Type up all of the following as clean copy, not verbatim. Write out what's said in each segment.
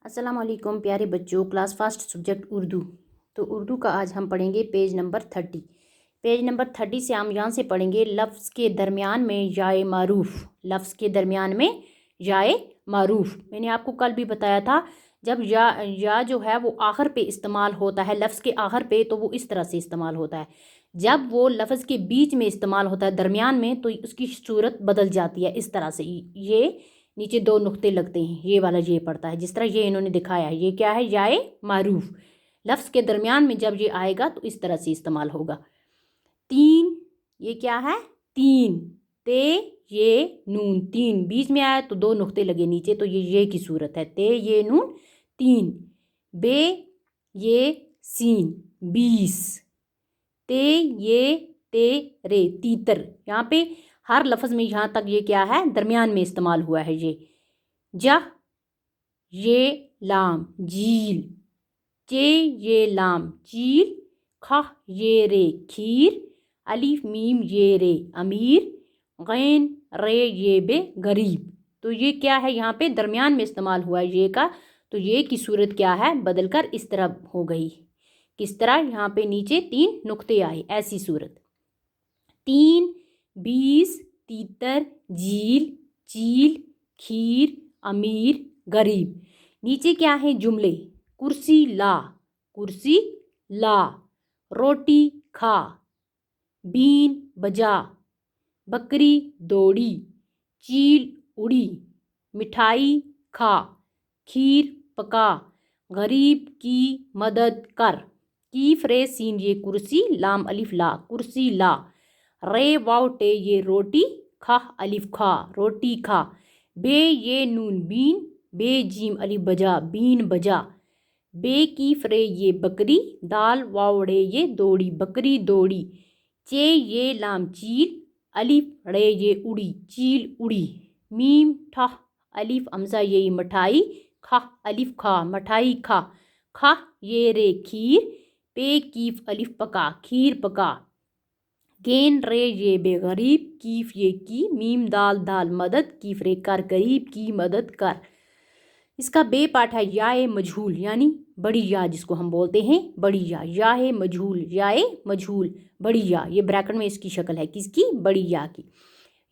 अस्सलाम वालेकुम प्यारे बच्चों, क्लास फर्स्ट सब्जेक्ट उर्दू। तो उर्दू का आज हम पढ़ेंगे पेज नंबर 30। पेज नंबर 30 से हम यहाँ से पढ़ेंगे लफ्ज़ के दरमियान में याए मारूफ। लफ्ज़ के दरमियान में याए मारूफ। मैंने आपको कल भी बताया था, जब या जो है वो आखिर पे इस्तेमाल होता है, लफ्ज़ के आखिर पे, तो वो इस तरह से इस्तेमाल होता है। जब वो लफ्ज़ के बीच में इस्तेमाल होता है, दरमियान में, तो उसकी सूरत बदल जाती है इस तरह से। ये नीचे दो नुक्ते लगते हैं, ये वाला ये पड़ता है, जिस तरह ये इन्होंने दिखाया है। ये क्या है? याए मारूफ। लफ्ज़ के दरमियान में जब ये आएगा तो इस तरह से इस्तेमाल होगा। तीन, ये क्या है? तीन। ते ये नून, तीन बीच में आया तो दो नुक्ते लगे नीचे, तो ये की सूरत है। ते ये नून तीन। बे ये सीन 20। ते ये ते रे तीतर। यहाँ पे हर लफ्ज़ में यहाँ तक ये क्या है? दरमियान में इस्तेमाल हुआ है। ये जा ये लाम झील। चे ये लाम चील। ख ये रे खीर। अलिफ मीम ये रे अमीर। गैन रे ये बे गरीब। तो ये क्या है? यहाँ पे दरमियान में इस्तेमाल हुआ है ये का। तो ये की सूरत क्या है? बदल कर इस तरह हो गई। किस तरह? यहाँ पे नीचे तीन नुक्ते आए, ऐसी सूरत। 3, 20, तीतर, झील, चील, खीर, अमीर, गरीब। नीचे क्या है? जुमले। कुर्सी ला, कुर्सी ला। रोटी खा। बीन बजा। बकरी दौड़ी। चील उड़ी। मिठाई खा। खीर पका। गरीब की मदद कर। कीफ रे सीन ये कुर्सी, लाम अलिफ ला, कुर्सी ला। रे वाव टे ये रोटी। खा अलिफ खा, रोटी खा। बे ये नून बीन। बे जीम अलिफ बजा, बीन बजा। बे कीफ रे ये बकरी। दाल वाव रे ये दौड़ी, बकरी दौड़ी। चे ये लाम चील। अलिफ रे ये उड़ी, चील उड़ी। मीम ठा अलिफ हमजा ये मिठाई। खा अलिफ खा, मिठाई खा। खा ये रे खीर। पे कीफ अलिफ पका, खीर पका। गेन रे ये बे गरीब। कीफ ये की। मीम दाल दाल मदद। कीफ रे कर गरीब की मदद कर। इसका बे पाठ है याए मजहूल, यानी बड़ी या, जिसको हम बोलते हैं बड़ी या। याए मजहूल, याए मजहूल, बड़ी या। ये ब्रैकेट में इसकी शक्ल है, किसकी? बड़ी या की।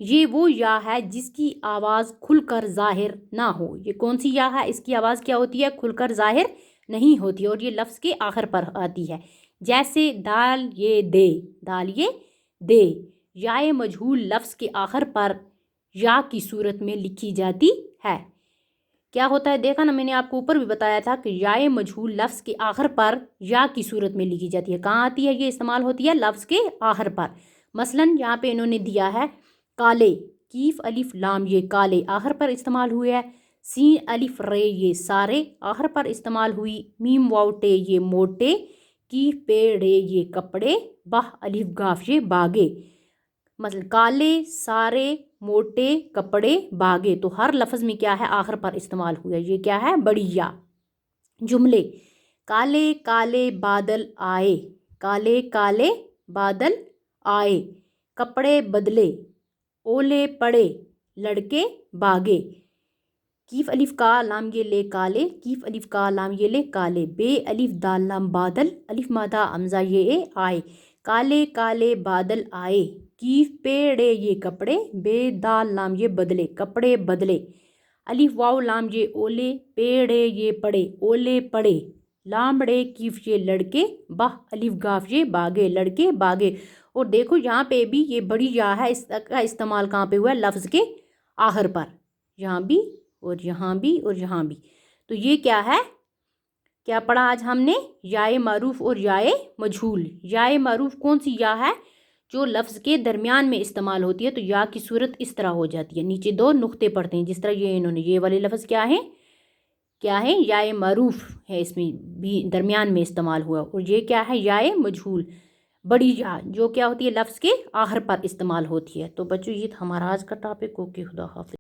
ये वो या है जिसकी आवाज़ खुलकर जाहिर ना हो। ये कौन सी या है? इसकी आवाज़ क्या होती है? खुलकर जाहिर नहीं होती, और ये लफ्ज़ के आखिर पर आती है। जैसे दाल ये दे, दाल ये दे। याए मजहूल लफ्ज़ के आखिर पर या की सूरत में लिखी जाती है। क्या होता है? देखा ना, मैंने आपको ऊपर भी बताया था कि याए मजहूल लफ्ज़ के आखिर पर या की सूरत में लिखी जाती है। कहाँ आती है? ये इस्तेमाल होती है लफ्ज़ के आखिर पर। मसलन यहाँ पे इन्होंने दिया है काले। कीफ अलिफ लाम ये काले आखिर पर इस्तेमाल हुए है। सीन अलिफ रे ये सारे आखिर पर इस्तेमाल हुई। मीम वाव टे ये मोटे। कीफ पे रे ये कपड़े। बाह अलिफ गाफ ये बागे। मतलब काले सारे मोटे कपड़े बागे, तो हर लफ्ज़ में क्या है? आखिर पर इस्तेमाल हुआ। ये क्या है? बड़ी या। जुमले। काले काले बादल आए। काले काले बादल आए। कपड़े बदले। ओले पड़े। लड़के भागे। कीफ अलिफ का लाम ये ले काले। कीफ अलिफ का लाम ये ले काले। बे अलिफ दाल लाम बादल। अलिफ मादा हमजा ये आए। काले काले बादल आए। कीफ पेड़े ये कपड़े। बे दाल लाम ये बदले, कपड़े बदले। अलिफ वाव लाम ये ओले। पेड़े ये पड़े, ओले पड़े। लामड़े कीफ ये लड़के। बाह अलिफ गाफ ये बागे, लड़के बागे। और देखो यहाँ पे भी ये बड़ी या है, इसका इस्तेमाल कहाँ पे हुआ है? लफ्ज़ के आखिर पर। यहाँ भी और यहाँ भी और यहाँ भी। तो ये क्या है? क्या पढ़ा आज हमने? याए मारूफ और याए मजहूल। याए मारूफ कौन सी या है? जो लफ्ज़ के दरमियान में इस्तेमाल होती है। तो या की सूरत इस तरह हो जाती है, नीचे दो नुक्ते पड़ते हैं, जिस तरह ये इन्होंने। ये वाले लफ्ज़ क्या है? क्या है? याए मारूफ है, इसमें भी दरमियान में इस्तेमाल हुआ। और ये क्या है? याए मजहूल, बड़ी या, जो क्या होती है? लफ्ज़ के आखिर पर इस्तेमाल होती है। तो बच्चों, ये हमारा आज का टॉपिक। ओके, खुदा हाफिज़।